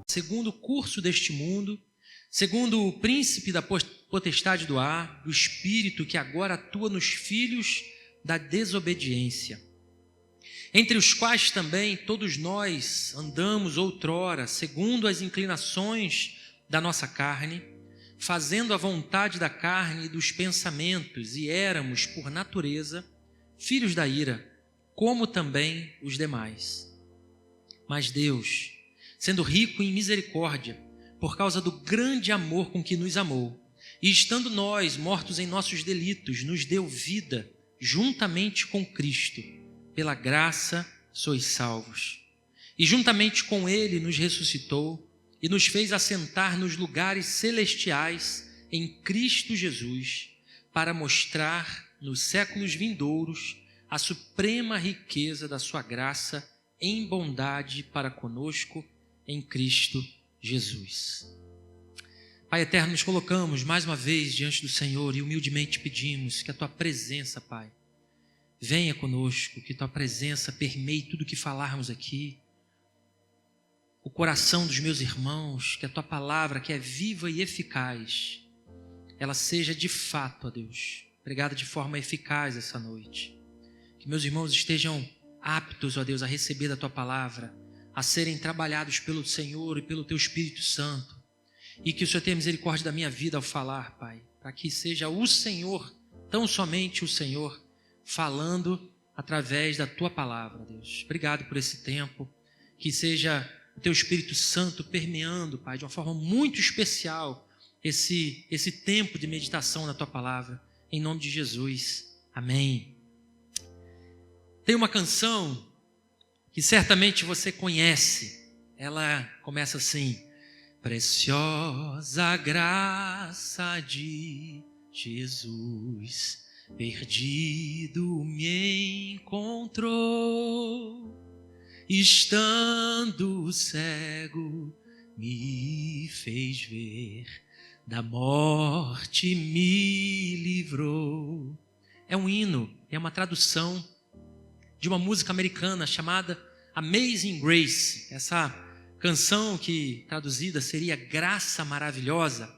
segundo o curso deste mundo, segundo o príncipe da potestade do ar, do espírito que agora atua nos filhos da desobediência, entre os quais também todos nós andamos outrora, segundo as inclinações da nossa carne, fazendo a vontade da carne e dos pensamentos, e éramos, por natureza, filhos da ira, como também os demais. Mas Deus, sendo rico em misericórdia, por causa do grande amor com que nos amou, e estando nós mortos em nossos delitos, nos deu vida juntamente com Cristo. Pela graça sois salvos. E juntamente com Ele nos ressuscitou e nos fez assentar nos lugares celestiais em Cristo Jesus, para mostrar nos séculos vindouros a suprema riqueza da sua graça em bondade para conosco em Cristo Jesus. Pai eterno, nos colocamos mais uma vez diante do Senhor e humildemente pedimos que a Tua presença, Pai, venha conosco, que Tua presença permeie tudo que falarmos aqui, o coração dos meus irmãos, que a Tua palavra, que é viva e eficaz, ela seja de fato, ó Deus, pregada de forma eficaz essa noite. Que meus irmãos estejam aptos, ó Deus, a receber da Tua palavra, a serem trabalhados pelo Senhor e pelo Teu Espírito Santo, e que o Senhor tenha misericórdia da minha vida ao falar, Pai, para que seja o Senhor, tão somente o Senhor, falando através da Tua palavra, Deus. Obrigado por esse tempo, que seja o Teu Espírito Santo permeando, Pai, de uma forma muito especial, esse tempo de meditação na Tua palavra, em nome de Jesus. Amém. Tem uma canção que certamente você conhece, ela começa assim: preciosa graça de Jesus, perdido me encontrou, estando cego me fez ver, da morte me livrou. É um hino, é uma tradução de uma música americana chamada Amazing Grace. Essa canção, que traduzida seria Graça Maravilhosa,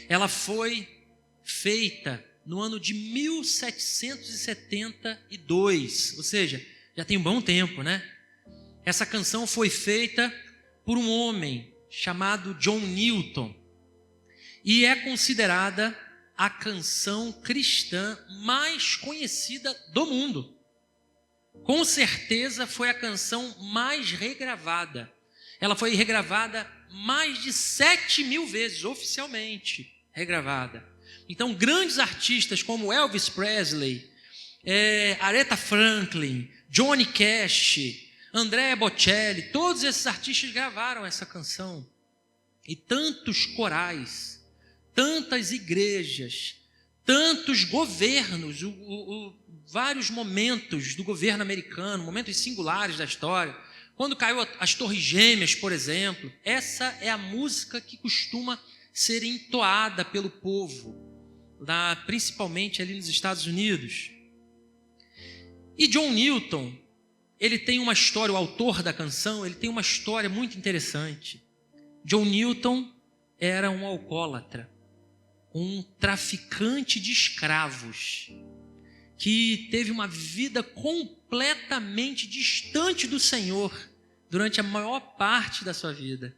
ela foi feita no ano de 1772, ou seja, já tem um bom tempo, né? Essa canção foi feita por um homem chamado John Newton e é considerada a canção cristã mais conhecida do mundo. Com certeza foi a canção mais regravada. Ela foi regravada mais de 7.000 vezes, oficialmente regravada. Então, grandes artistas como Elvis Presley, Aretha Franklin, Johnny Cash, Andrea Bocelli, todos esses artistas gravaram essa canção. E tantos corais, tantas igrejas, tantos governos, vários momentos do governo americano, momentos singulares da história. Quando caiu as Torres Gêmeas, por exemplo, essa é a música que costuma ser entoada pelo povo, principalmente ali nos Estados Unidos. E John Newton, ele tem uma história, o autor da canção, ele tem uma história muito interessante. John Newton era um alcoólatra, um traficante de escravos, que teve uma vida completamente distante do Senhor durante a maior parte da sua vida.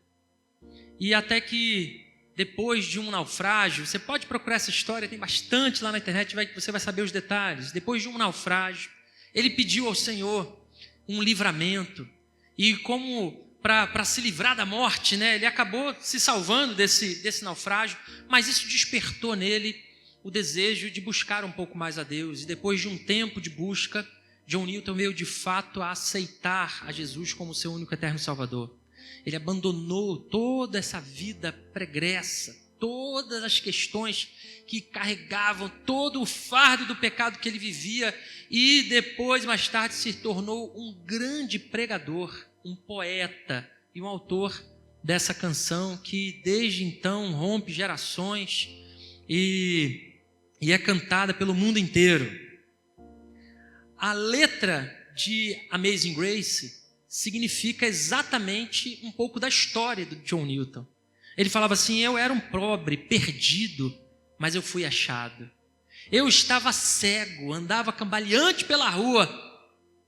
E até que depois de um naufrágio, você pode procurar essa história, tem bastante lá na internet, você vai saber os detalhes. Depois de um naufrágio, ele pediu ao Senhor um livramento, e como para se livrar da morte, né, ele acabou se salvando desse naufrágio, mas isso despertou nele o desejo de buscar um pouco mais a Deus. E depois de um tempo de busca, John Newton veio de fato a aceitar a Jesus como seu único eterno Salvador. Ele abandonou toda essa vida pregressa, todas as questões que carregavam, todo o fardo do pecado que ele vivia, e depois, mais tarde, se tornou um grande pregador, um poeta e um autor dessa canção que desde então rompe gerações e é cantada pelo mundo inteiro. A letra de Amazing Grace significa exatamente um pouco da história do John Newton. Ele falava assim: eu era um pobre, perdido, mas eu fui achado. Eu estava cego, andava cambaleante pela rua,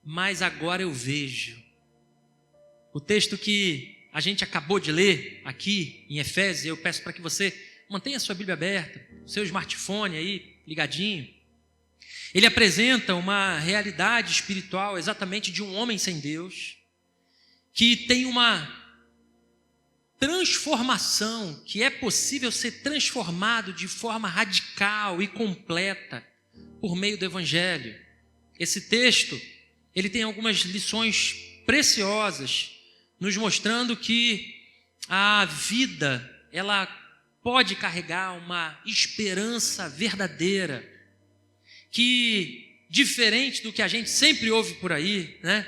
mas agora eu vejo. O texto que a gente acabou de ler aqui em Efésios, eu peço para que você mantenha a sua Bíblia aberta, o seu smartphone aí ligadinho. Ele apresenta uma realidade espiritual exatamente de um homem sem Deus, que tem uma transformação, que é possível ser transformado de forma radical e completa por meio do Evangelho. Esse texto, ele tem algumas lições preciosas, nos mostrando que a vida, ela pode carregar uma esperança verdadeira, que, diferente do que a gente sempre ouve por aí, né?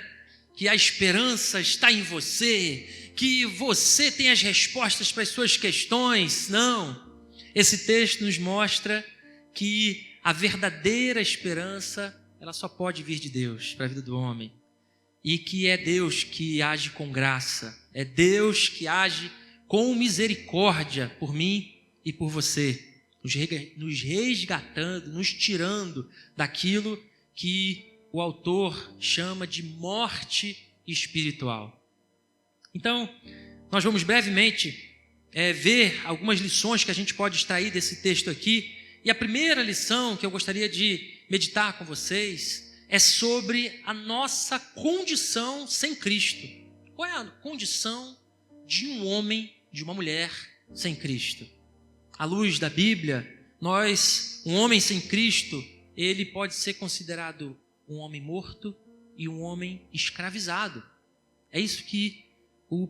Que a esperança está em você, que você tem as respostas para as suas questões. Não. Esse texto nos mostra que a verdadeira esperança, ela só pode vir de Deus para a vida do homem. E que é Deus que age com graça, é Deus que age com misericórdia por mim e por você, nos resgatando, nos tirando daquilo que o autor chama de morte espiritual. Então, nós vamos brevemente ver algumas lições que a gente pode extrair desse texto aqui. E a primeira lição que eu gostaria de meditar com vocês é sobre a nossa condição sem Cristo. Qual é a condição de um homem, de uma mulher sem Cristo? À luz da Bíblia, um homem sem Cristo, ele pode ser considerado um homem morto e um homem escravizado. É isso que o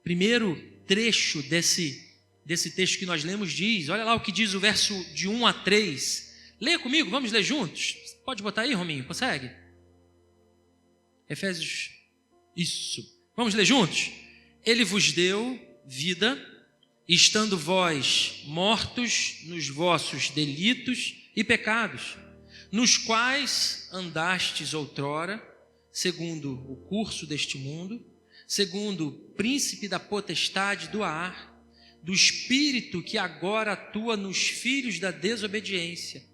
primeiro trecho desse texto que nós lemos diz. Olha lá o que diz o verso de 1 a 3. Leia comigo, vamos ler juntos? Pode botar aí, Rominho, consegue? Efésios, isso. Vamos ler juntos? Ele vos deu vida, estando vós mortos nos vossos delitos e pecados, nos quais andastes outrora, segundo o curso deste mundo, segundo o príncipe da potestade do ar, do espírito que agora atua nos filhos da desobediência,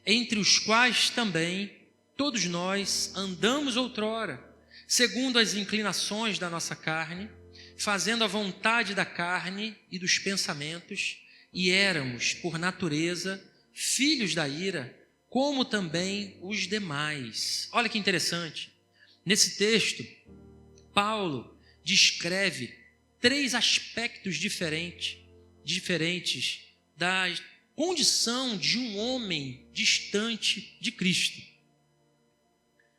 entre os quais também todos nós andamos outrora, segundo as inclinações da nossa carne, fazendo a vontade da carne e dos pensamentos, e éramos, por natureza, filhos da ira, como também os demais. Olha que interessante. Nesse texto, Paulo descreve 3 aspectos diferentes da condição de um homem distante de Cristo.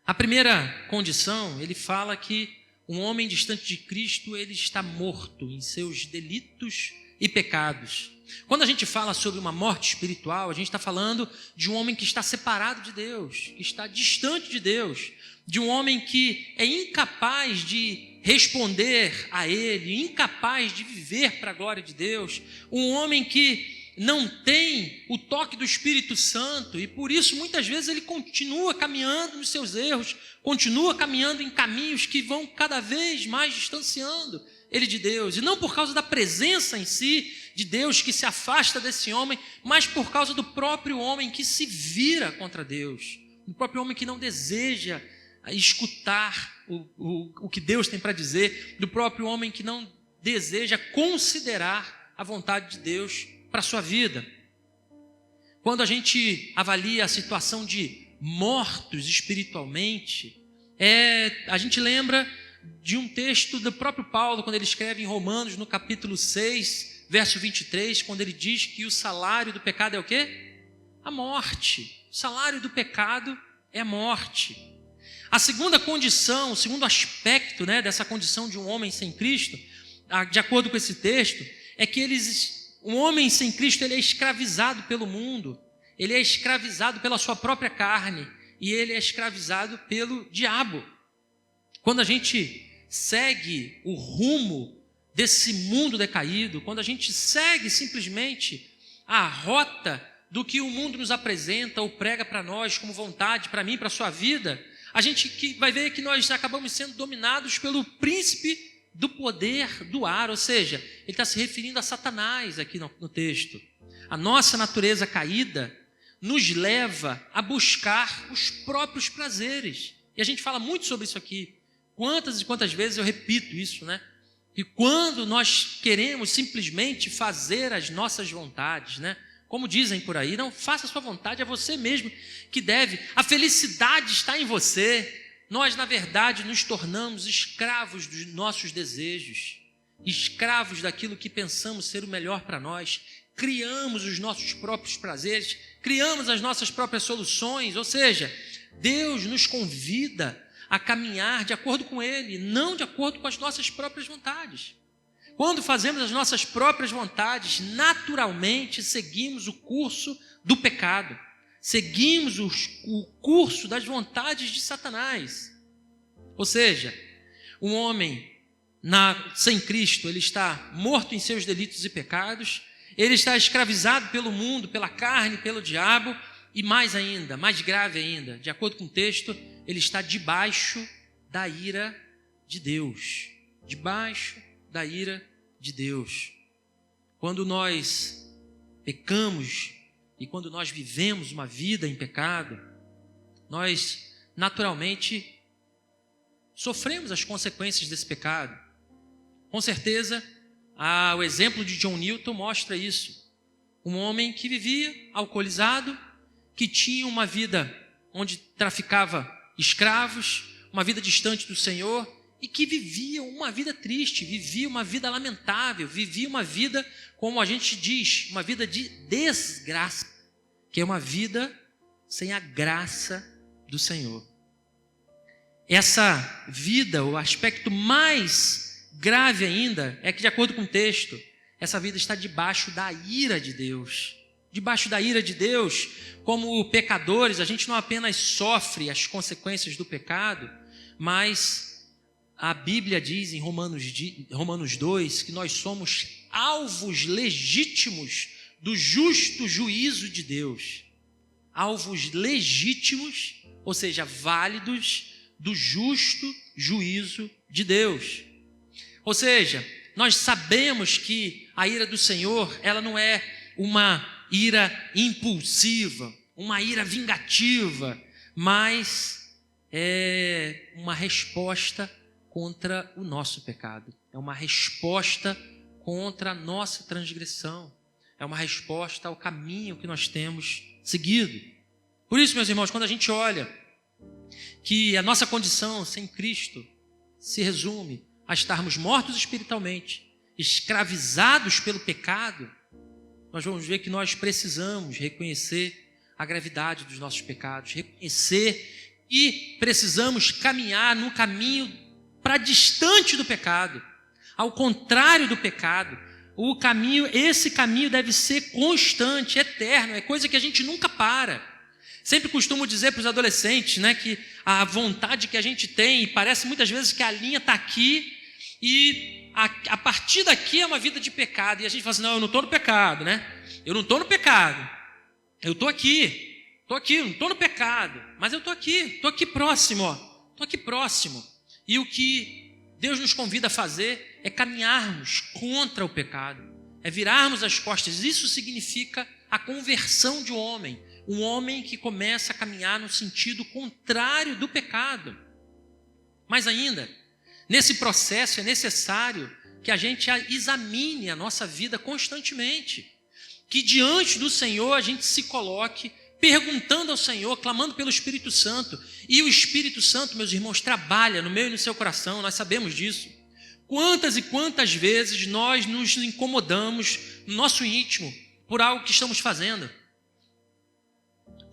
A primeira condição, ele fala que um homem distante de Cristo, ele está morto em seus delitos e pecados. Quando a gente fala sobre uma morte espiritual, a gente está falando de um homem que está separado de Deus, que está distante de Deus, de um homem que é incapaz de responder a Ele, incapaz de viver para a glória de Deus, um homem que não tem o toque do Espírito Santo e por isso muitas vezes ele continua caminhando nos seus erros, continua caminhando em caminhos que vão cada vez mais distanciando ele de Deus, e não por causa da presença em si de Deus que se afasta desse homem, mas por causa do próprio homem que se vira contra Deus, do próprio homem que não deseja escutar o que Deus tem para dizer, do próprio homem que não deseja considerar a vontade de Deus para a sua vida. Quando a gente avalia a situação de mortos espiritualmente, a gente lembra de um texto do próprio Paulo, quando ele escreve em Romanos, no capítulo 6, verso 23, quando ele diz que o salário do pecado é o quê? A morte. O salário do pecado é a morte. A segunda condição, o segundo aspecto, dessa condição de um homem sem Cristo, de acordo com esse texto, é que um homem sem Cristo, ele é escravizado pelo mundo, ele é escravizado pela sua própria carne e ele é escravizado pelo diabo. Quando a gente segue o rumo desse mundo decaído, quando a gente segue simplesmente a rota do que o mundo nos apresenta ou prega para nós como vontade, para mim, para a sua vida, a gente vai ver que nós acabamos sendo dominados pelo príncipe do poder do ar, ou seja, ele está se referindo a Satanás aqui no texto. A nossa natureza caída nos leva a buscar os próprios prazeres. E a gente fala muito sobre isso aqui. Quantas e quantas vezes eu repito isso, né? E quando nós queremos simplesmente fazer as nossas vontades, né? Como dizem por aí, não faça a sua vontade, é você mesmo que deve. A felicidade está em você. Nós, na verdade, nos tornamos escravos dos nossos desejos, escravos daquilo que pensamos ser o melhor para nós. Criamos os nossos próprios prazeres, criamos as nossas próprias soluções, ou seja, Deus nos convida a caminhar de acordo com Ele, não de acordo com as nossas próprias vontades. Quando fazemos as nossas próprias vontades, naturalmente seguimos o curso do pecado, seguimos o curso das vontades de Satanás. Ou seja, um homem sem Cristo, ele está morto em seus delitos e pecados, ele está escravizado pelo mundo, pela carne, pelo diabo, e mais ainda, mais grave ainda, de acordo com o texto, ele está debaixo da ira de Deus. Debaixo da ira de Deus. Quando nós pecamos e quando nós vivemos uma vida em pecado, nós naturalmente sofremos as consequências desse pecado. Com certeza, o exemplo de John Newton mostra isso. Um homem que vivia alcoolizado, que tinha uma vida onde traficava escravos, uma vida distante do Senhor, e que vivia uma vida triste, vivia uma vida lamentável, vivia uma vida, como a gente diz, uma vida de desgraça, que é uma vida sem a graça do Senhor. Essa vida, o aspecto mais grave ainda, é que, de acordo com o texto, essa vida está debaixo da ira de Deus. Debaixo da ira de Deus, como pecadores, a gente não apenas sofre as consequências do pecado, mas a Bíblia diz em Romanos 2 que nós somos alvos legítimos do justo juízo de Deus. Alvos legítimos, ou seja, válidos do justo juízo de Deus. Ou seja, nós sabemos que a ira do Senhor, ela não é uma ira impulsiva, uma ira vingativa, mas é uma resposta contra o nosso pecado. É uma resposta contra a nossa transgressão. É uma resposta ao caminho que nós temos seguido. Por isso, meus irmãos, quando a gente olha que a nossa condição sem Cristo se resume a estarmos mortos espiritualmente, escravizados pelo pecado, nós vamos ver que nós precisamos reconhecer a gravidade dos nossos pecados, reconhecer e precisamos caminhar no caminho para distante do pecado, ao contrário do pecado. Esse caminho deve ser constante, eterno, é coisa que a gente nunca para. Sempre costumo dizer para os adolescentes, né, que a vontade que a gente tem, e parece muitas vezes que a linha está aqui, e a partir daqui é uma vida de pecado, e a gente fala assim, não, eu não estou no pecado, né? Eu não estou no pecado, eu estou aqui, não estou no pecado, mas eu estou aqui próximo, estou aqui próximo. E o que Deus nos convida a fazer é caminharmos contra o pecado, é virarmos as costas. Isso significa a conversão de um homem que começa a caminhar no sentido contrário do pecado. Mas ainda, nesse processo é necessário que a gente examine a nossa vida constantemente, que diante do Senhor a gente se coloque perguntando ao Senhor, clamando pelo Espírito Santo. E o Espírito Santo, meus irmãos, trabalha no meu e no seu coração, nós sabemos disso. Quantas e quantas vezes nós nos incomodamos no nosso íntimo por algo que estamos fazendo,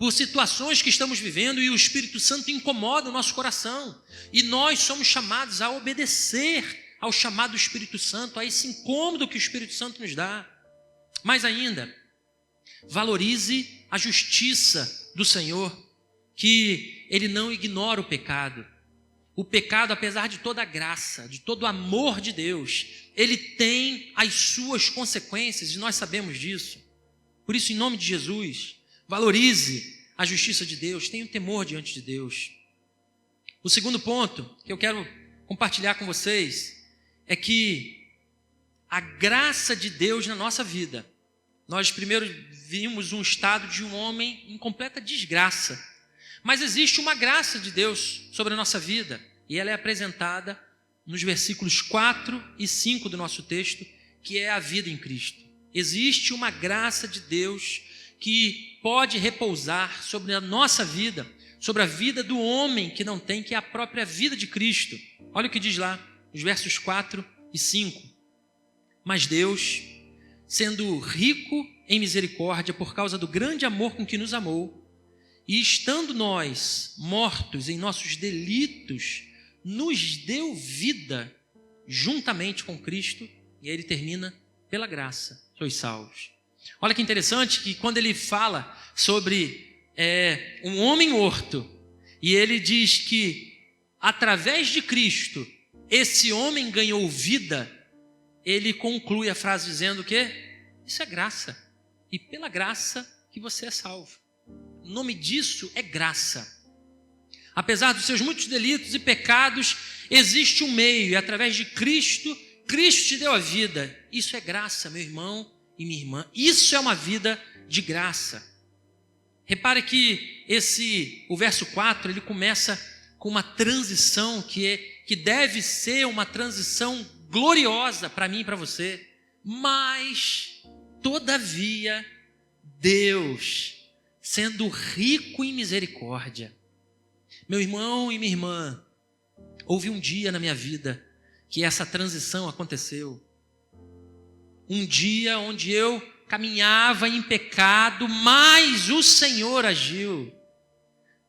por situações que estamos vivendo, e o Espírito Santo incomoda o nosso coração. E nós somos chamados a obedecer ao chamado do Espírito Santo, a esse incômodo que o Espírito Santo nos dá. Mais ainda, valorize a justiça do Senhor, que Ele não ignora o pecado. O pecado, apesar de toda a graça, de todo o amor de Deus, ele tem as suas consequências, e nós sabemos disso. Por isso, em nome de Jesus, valorize a justiça de Deus, tenha temor diante de Deus. O segundo ponto que eu quero compartilhar com vocês é que a graça de Deus na nossa vida. Nós primeiro vimos um estado de um homem em completa desgraça. Mas existe uma graça de Deus sobre a nossa vida. E ela é apresentada nos versículos 4 e 5 do nosso texto, que é a vida em Cristo. Existe uma graça de Deus que pode repousar sobre a nossa vida, sobre a vida do homem que não tem, que é a própria vida de Cristo. Olha o que diz lá, os versos 4 e 5. Mas Deus, sendo rico em misericórdia por causa do grande amor com que nos amou, e estando nós mortos em nossos delitos, nos deu vida juntamente com Cristo. E aí ele termina, pela graça sois salvos. Olha que interessante que quando ele fala sobre um homem morto, e ele diz que através de Cristo esse homem ganhou vida, ele conclui a frase dizendo que isso é graça, e pela graça que você é salvo. O nome disso é graça. Apesar dos seus muitos delitos e pecados, existe um meio, e através de Cristo, Cristo te deu a vida. Isso é graça, meu irmão e minha irmã. Isso é uma vida de graça. Repare que o verso 4, ele começa com uma transição que deve ser uma transição gloriosa para mim e para você. Mas, todavia, Deus, sendo rico em misericórdia. Meu irmão e minha irmã, houve um dia na minha vida que essa transição aconteceu. Um dia onde eu caminhava em pecado, mas o Senhor agiu.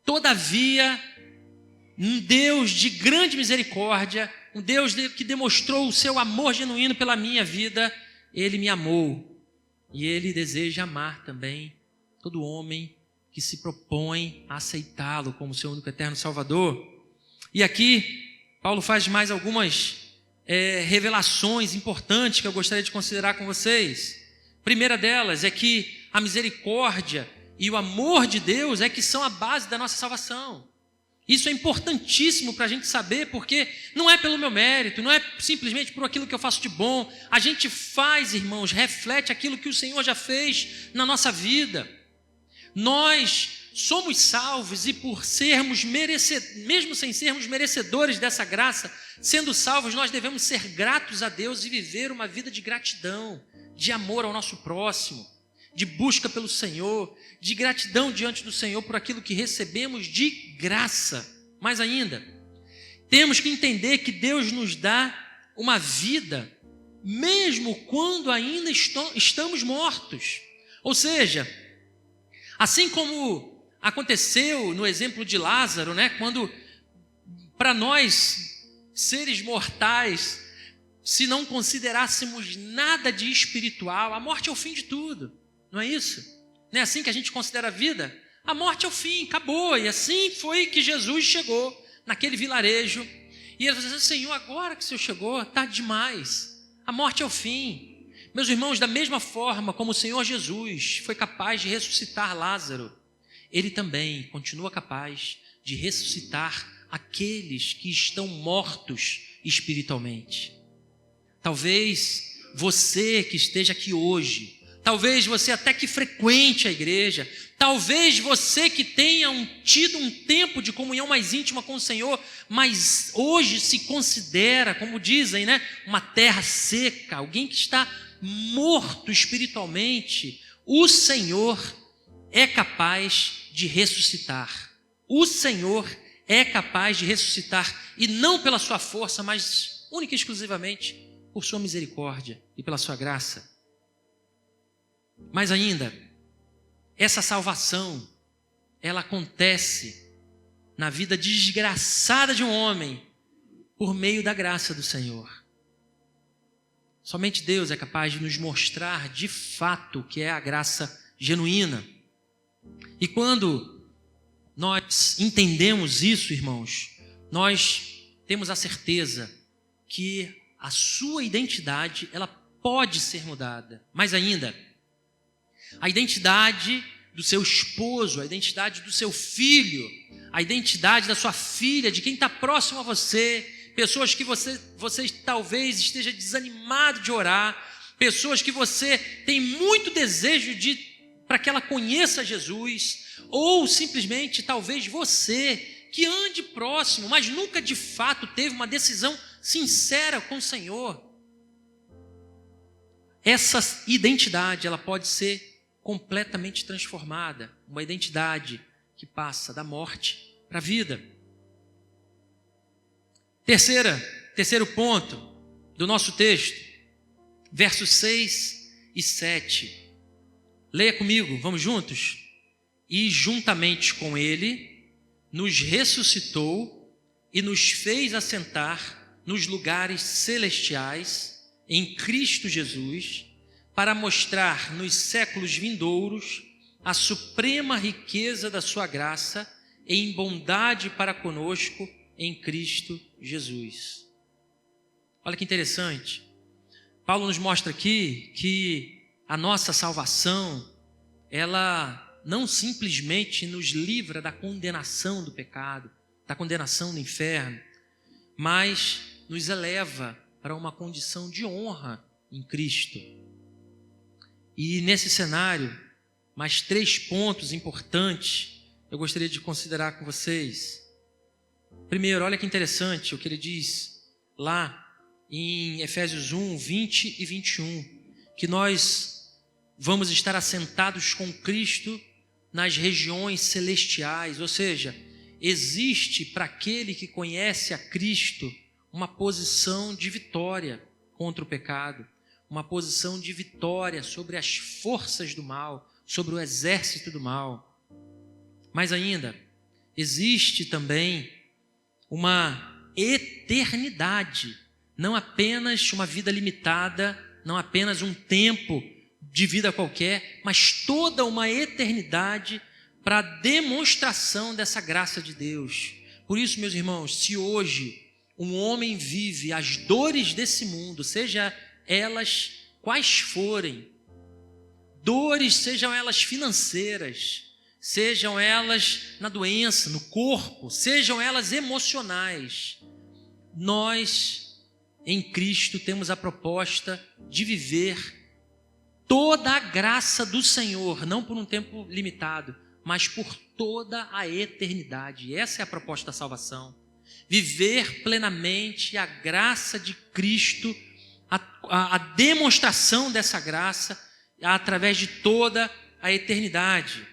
Todavia, um Deus de grande misericórdia, um Deus que demonstrou o seu amor genuíno pela minha vida, Ele me amou. E Ele deseja amar também todo homem que se propõe a aceitá-lo como seu único eterno Salvador. E aqui, Paulo faz mais algumas revelações importantes que eu gostaria de considerar com vocês. A primeira delas é que a misericórdia e o amor de Deus é que são a base da nossa salvação. Isso é importantíssimo para a gente saber, porque não é pelo meu mérito, não é simplesmente por aquilo que eu faço de bom. A gente faz, irmãos, reflete aquilo que o Senhor já fez na nossa vida. Nós somos salvos e por sermos mesmo sem sermos merecedores dessa graça, sendo salvos, nós devemos ser gratos a Deus e viver uma vida de gratidão, de amor ao nosso próximo, de busca pelo Senhor, de gratidão diante do Senhor por aquilo que recebemos de graça. Mais ainda, temos que entender que Deus nos dá uma vida, mesmo quando ainda estamos mortos. Ou seja, assim como aconteceu no exemplo de Lázaro, né? Quando para nós, seres mortais, se não considerássemos nada de espiritual, a morte é o fim de tudo, não é isso? Não é assim que a gente considera a vida? A morte é o fim, acabou. E assim foi que Jesus chegou naquele vilarejo. E ele disse: Senhor, agora que o Senhor chegou, está demais. A morte é o fim. Meus irmãos, da mesma forma como o Senhor Jesus foi capaz de ressuscitar Lázaro, Ele também continua capaz de ressuscitar aqueles que estão mortos espiritualmente. Talvez você que esteja aqui hoje, talvez você até que frequente a igreja, talvez você que tenha tido um tempo de comunhão mais íntima com o Senhor, mas hoje se considera, como dizem, né, uma terra seca, alguém que está morto espiritualmente. O Senhor é capaz de ressuscitar. O Senhor é capaz de ressuscitar, e não pela sua força, mas única e exclusivamente por sua misericórdia e pela sua graça. Mas ainda, essa salvação, ela acontece na vida desgraçada de um homem por meio da graça do Senhor. Somente Deus é capaz de nos mostrar de fato o que é a graça genuína. E quando nós entendemos isso, irmãos, nós temos a certeza que a sua identidade, ela pode ser mudada. Mas ainda, a identidade do seu esposo, a identidade do seu filho, a identidade da sua filha, de quem está próximo a você, pessoas que você talvez esteja desanimado de orar, pessoas que você tem muito desejo para que ela conheça Jesus, ou simplesmente talvez você que ande próximo, mas nunca de fato teve uma decisão sincera com o Senhor. Essa identidade, ela pode ser completamente transformada, uma identidade que passa da morte para a vida. Terceiro ponto do nosso texto, versos 6 e 7. Leia comigo, vamos juntos? E juntamente com ele nos ressuscitou e nos fez assentar nos lugares celestiais em Cristo Jesus, para mostrar nos séculos vindouros a suprema riqueza da sua graça em bondade para conosco em Cristo Jesus. Olha que interessante. Paulo nos mostra aqui que a nossa salvação, ela não simplesmente nos livra da condenação do pecado, da condenação do inferno, mas nos eleva para uma condição de honra em Cristo. E nesse cenário, mais 3 pontos importantes eu gostaria de considerar com vocês. Primeiro, olha que interessante o que ele diz lá em Efésios 1, 20 e 21, que nós vamos estar assentados com Cristo nas regiões celestiais, ou seja, existe para aquele que conhece a Cristo uma posição de vitória contra o pecado, uma posição de vitória sobre as forças do mal, sobre o exército do mal. Mas ainda, existe também uma eternidade, não apenas uma vida limitada, não apenas um tempo de vida qualquer, mas toda uma eternidade para a demonstração dessa graça de Deus. Por isso, meus irmãos, se hoje um homem vive as dores desse mundo, seja elas quais forem, dores, sejam elas financeiras, sejam elas na doença, no corpo, sejam elas emocionais, nós em Cristo temos a proposta de viver toda a graça do Senhor, não por um tempo limitado, mas por toda a eternidade. Essa é a proposta da salvação. Viver plenamente a graça de Cristo, a demonstração dessa graça através de toda a eternidade.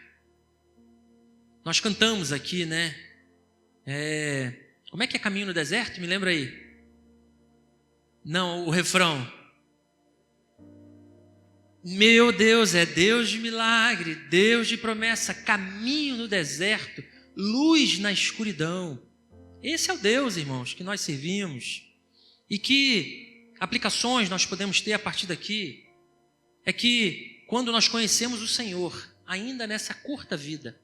Nós cantamos aqui, né? Como é que é Caminho no Deserto? Me lembra aí. Não, o refrão. Meu Deus é Deus de milagre, Deus de promessa, caminho no deserto, luz na escuridão. Esse é o Deus, irmãos, que nós servimos. E que aplicações nós podemos ter a partir daqui? É que quando nós conhecemos o Senhor, ainda nessa curta vida,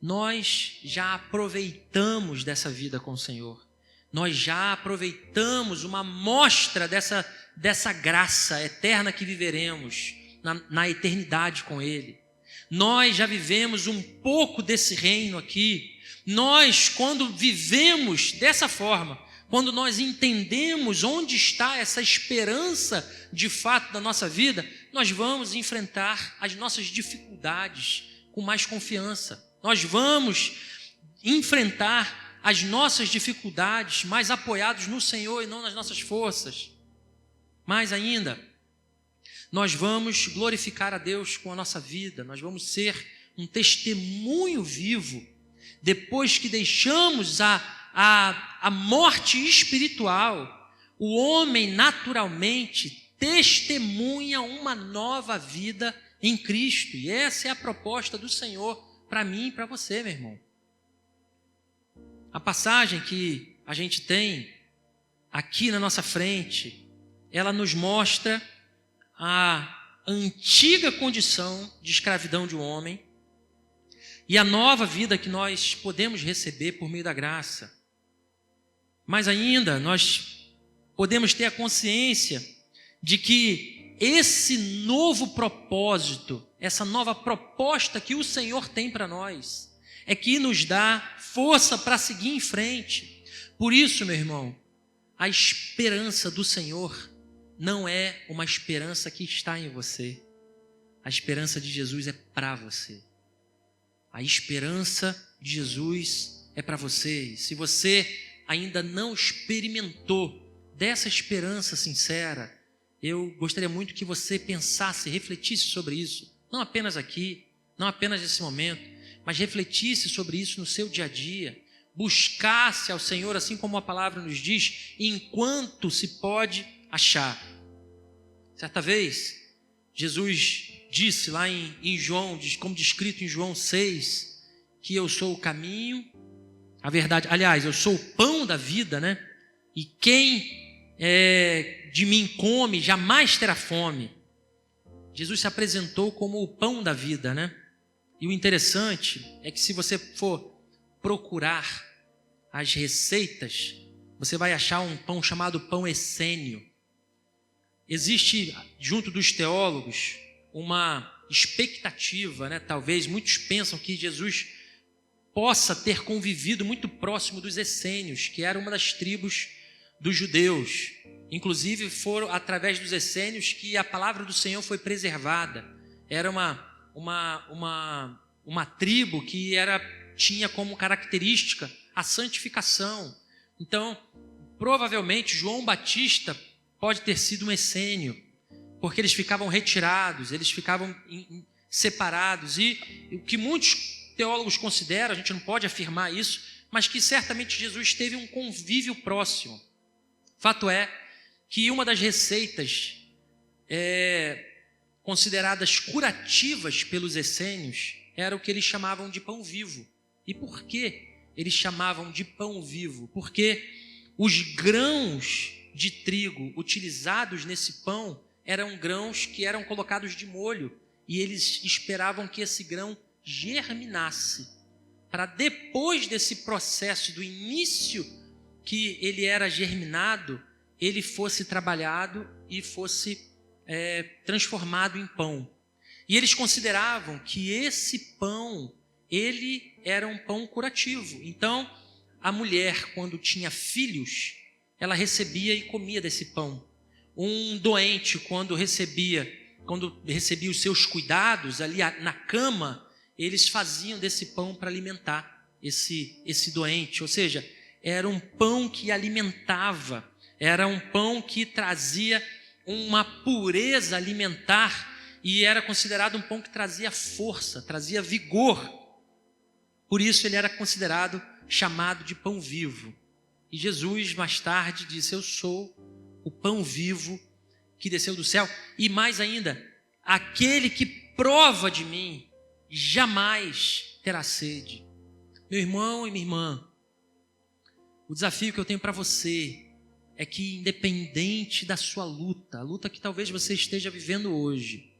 nós já aproveitamos dessa vida com o Senhor. Nós já aproveitamos uma amostra dessa graça eterna que viveremos na eternidade com Ele. Nós já vivemos um pouco desse reino aqui. Nós, quando vivemos dessa forma, quando nós entendemos onde está essa esperança de fato da nossa vida, nós vamos enfrentar as nossas dificuldades com mais confiança. Nós vamos enfrentar as nossas dificuldades mais apoiados no Senhor e não nas nossas forças. Mais ainda, nós vamos glorificar a Deus com a nossa vida, nós vamos ser um testemunho vivo, depois que deixamos a morte espiritual, o homem naturalmente testemunha uma nova vida em Cristo, e essa é a proposta do Senhor para mim e para você, meu irmão. A passagem que a gente tem aqui na nossa frente, ela nos mostra a antiga condição de escravidão de um homem e a nova vida que nós podemos receber por meio da graça. Mas ainda nós podemos ter a consciência de que esse novo propósito, essa nova proposta que o Senhor tem para nós, é que nos dá força para seguir em frente. Por isso, meu irmão, a esperança do Senhor não é uma esperança que está em você. A esperança de Jesus é para você. A esperança de Jesus é para você. E se você ainda não experimentou dessa esperança sincera, eu gostaria muito que você pensasse, refletisse sobre isso. Não apenas aqui, não apenas nesse momento, mas refletisse sobre isso no seu dia a dia. Buscasse ao Senhor, assim como a palavra nos diz, enquanto se pode achar. Certa vez, Jesus disse lá em João, como descrito em João 6, que eu sou o caminho, a verdade, aliás, eu sou o pão da vida, né? E quem de mim come jamais terá fome. Jesus se apresentou como o pão da vida, né? E o interessante é que se você for procurar as receitas, você vai achar um pão chamado pão essênio. Existe, junto dos teólogos, uma expectativa, né? Talvez muitos pensam que Jesus possa ter convivido muito próximo dos essênios, que era uma das tribos dos judeus. Inclusive foram através dos essênios que a palavra do Senhor foi preservada. Era uma tribo que tinha como característica a santificação. Então, provavelmente João Batista pode ter sido um essênio, porque eles ficavam retirados, eles ficavam separados. E o que muitos teólogos consideram, a gente não pode afirmar isso, mas que certamente Jesus teve um convívio próximo. Fato é que uma das receitas consideradas curativas pelos essênios era o que eles chamavam de pão vivo. E por que eles chamavam de pão vivo? Porque os grãos de trigo utilizados nesse pão eram grãos que eram colocados de molho, e eles esperavam que esse grão germinasse, para depois desse processo do início que ele era germinado, ele fosse trabalhado e fosse transformado em pão. E eles consideravam que esse pão, ele era um pão curativo. Então, a mulher, quando tinha filhos, ela recebia e comia desse pão. Um doente, quando recebia os seus cuidados ali na cama, eles faziam desse pão para alimentar esse doente. Ou seja, era um pão que alimentava, era um pão que trazia uma pureza alimentar, e era considerado um pão que trazia força, trazia vigor. Por isso ele era considerado, chamado de pão vivo. E Jesus mais tarde disse: eu sou o pão vivo que desceu do céu, e mais ainda, aquele que prova de mim jamais terá sede. Meu irmão e minha irmã, o desafio que eu tenho para você é que, independente da sua luta, a luta que talvez você esteja vivendo hoje,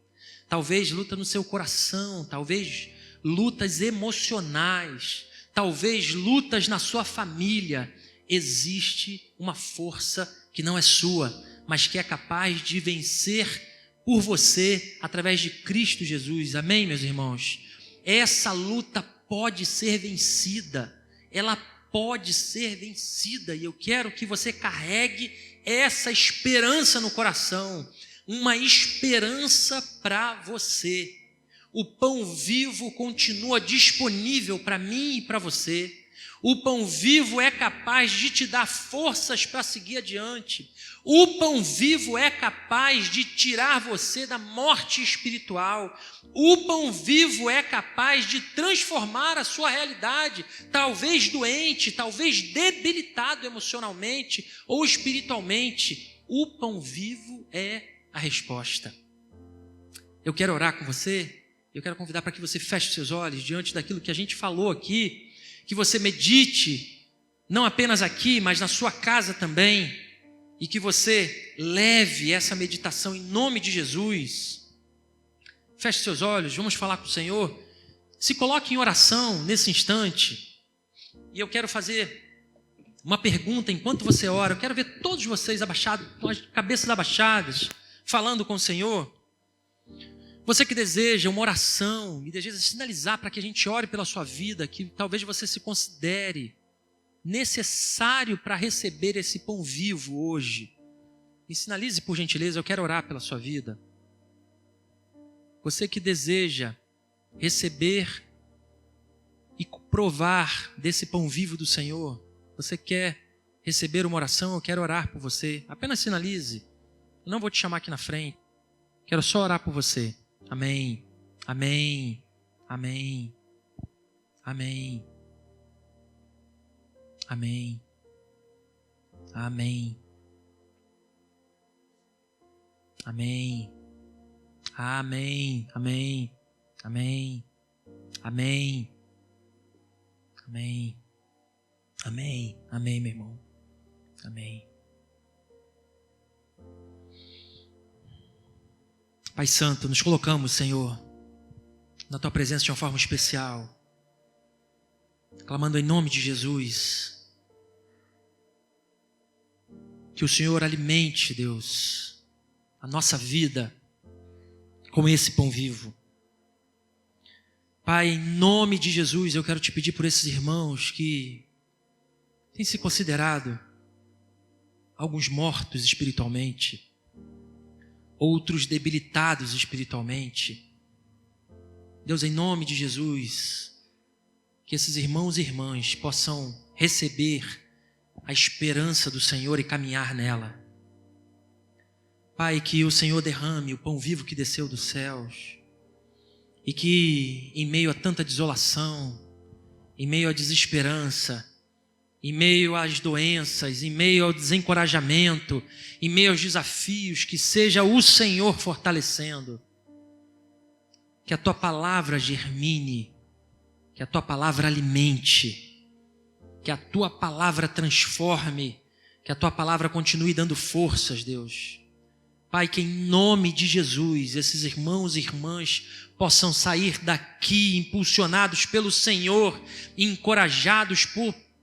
talvez luta no seu coração, talvez lutas emocionais, talvez lutas na sua família, existe uma força que não é sua, mas que é capaz de vencer por você através de Cristo Jesus. Amém, meus irmãos? Essa luta pode ser vencida, ela pode ser vencida, e eu quero que você carregue essa esperança no coração, uma esperança para você. O pão vivo continua disponível para mim e para você. O pão vivo é capaz de te dar forças para seguir adiante. O pão vivo é capaz de tirar você da morte espiritual. O pão vivo é capaz de transformar a sua realidade, talvez doente, talvez debilitado emocionalmente ou espiritualmente. O pão vivo é a resposta. Eu quero orar com você, eu quero convidar para que você feche os seus olhos diante daquilo que a gente falou aqui, que você medite, não apenas aqui, mas na sua casa também, e que você leve essa meditação em nome de Jesus. Feche seus olhos, vamos falar com o Senhor. Se coloque em oração nesse instante, e eu quero fazer uma pergunta enquanto você ora. Eu quero ver todos vocês abaixados, com as cabeças abaixadas, falando com o Senhor. Você que deseja uma oração e deseja sinalizar para que a gente ore pela sua vida, que talvez você se considere necessário para receber esse pão vivo hoje. E sinalize, por gentileza, eu quero orar pela sua vida. Você que deseja receber e provar desse pão vivo do Senhor, você quer receber uma oração, eu quero orar por você. Apenas sinalize. Eu não vou te chamar aqui na frente. Quero só orar por você. Amém. Amém. Amém. Amém. Amém. Amém. Amém. Amém. Amém. Amém. Amém. Amém. Amém. Amém, meu irmão. Amém. Pai Santo, nos colocamos, Senhor, na Tua presença de uma forma especial, clamando em nome de Jesus, que o Senhor alimente, Deus, a nossa vida com esse pão vivo. Pai, em nome de Jesus, eu quero te pedir por esses irmãos que têm se considerado alguns mortos espiritualmente, outros debilitados espiritualmente. Deus, em nome de Jesus, que esses irmãos e irmãs possam receber a esperança do Senhor e caminhar nela. Pai, que o Senhor derrame o pão vivo que desceu dos céus e que em meio a tanta desolação, em meio à desesperança, em meio às doenças, em meio ao desencorajamento, em meio aos desafios, que seja o Senhor fortalecendo. Que a Tua palavra germine, que a Tua palavra alimente, que a Tua palavra transforme, que a Tua palavra continue dando forças, Deus. Pai, que em nome de Jesus, esses irmãos e irmãs possam sair daqui impulsionados pelo Senhor, encorajados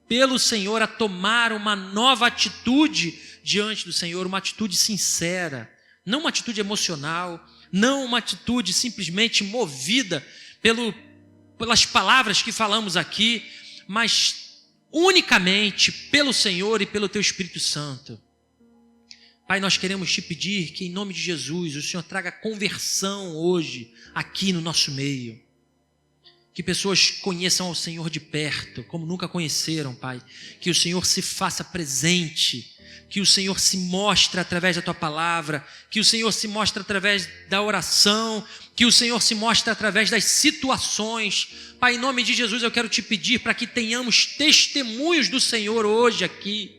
pelo Senhor a tomar uma nova atitude diante do Senhor, uma atitude sincera, não uma atitude emocional, não uma atitude simplesmente movida pelas palavras que falamos aqui, mas unicamente pelo Senhor e pelo Teu Espírito Santo. Pai, nós queremos te pedir que em nome de Jesus o Senhor traga conversão hoje aqui no nosso meio. Que pessoas conheçam ao Senhor de perto, como nunca conheceram, Pai. Que o Senhor se faça presente, que o Senhor se mostre através da Tua palavra, que o Senhor se mostre através da oração, que o Senhor se mostre através das situações. Pai, em nome de Jesus eu quero te pedir para que tenhamos testemunhos do Senhor hoje aqui,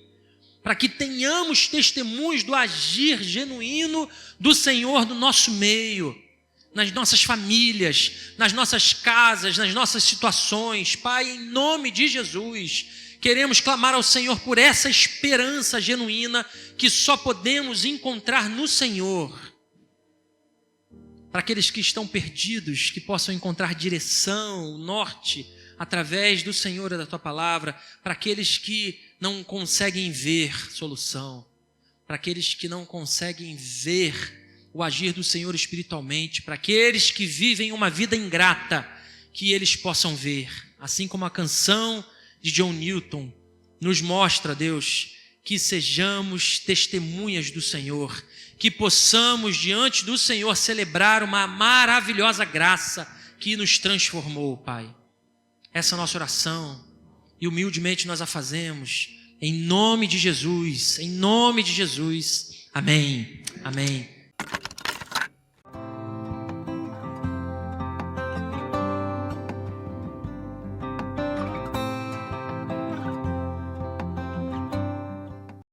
para que tenhamos testemunhos do agir genuíno do Senhor no nosso meio, nas nossas famílias, nas nossas casas, nas nossas situações. Pai, em nome de Jesus, queremos clamar ao Senhor por essa esperança genuína que só podemos encontrar no Senhor. Para aqueles que estão perdidos, que possam encontrar direção, norte, através do Senhor e da Tua palavra. Para aqueles que não conseguem ver solução, para aqueles que não conseguem ver o agir do Senhor espiritualmente, para aqueles que vivem uma vida ingrata, que eles possam ver, assim como a canção de John Newton nos mostra, Deus, que sejamos testemunhas do Senhor, que possamos diante do Senhor celebrar uma maravilhosa graça que nos transformou, Pai. Essa é a nossa oração e humildemente nós a fazemos em nome de Jesus, em nome de Jesus. Amém, amém.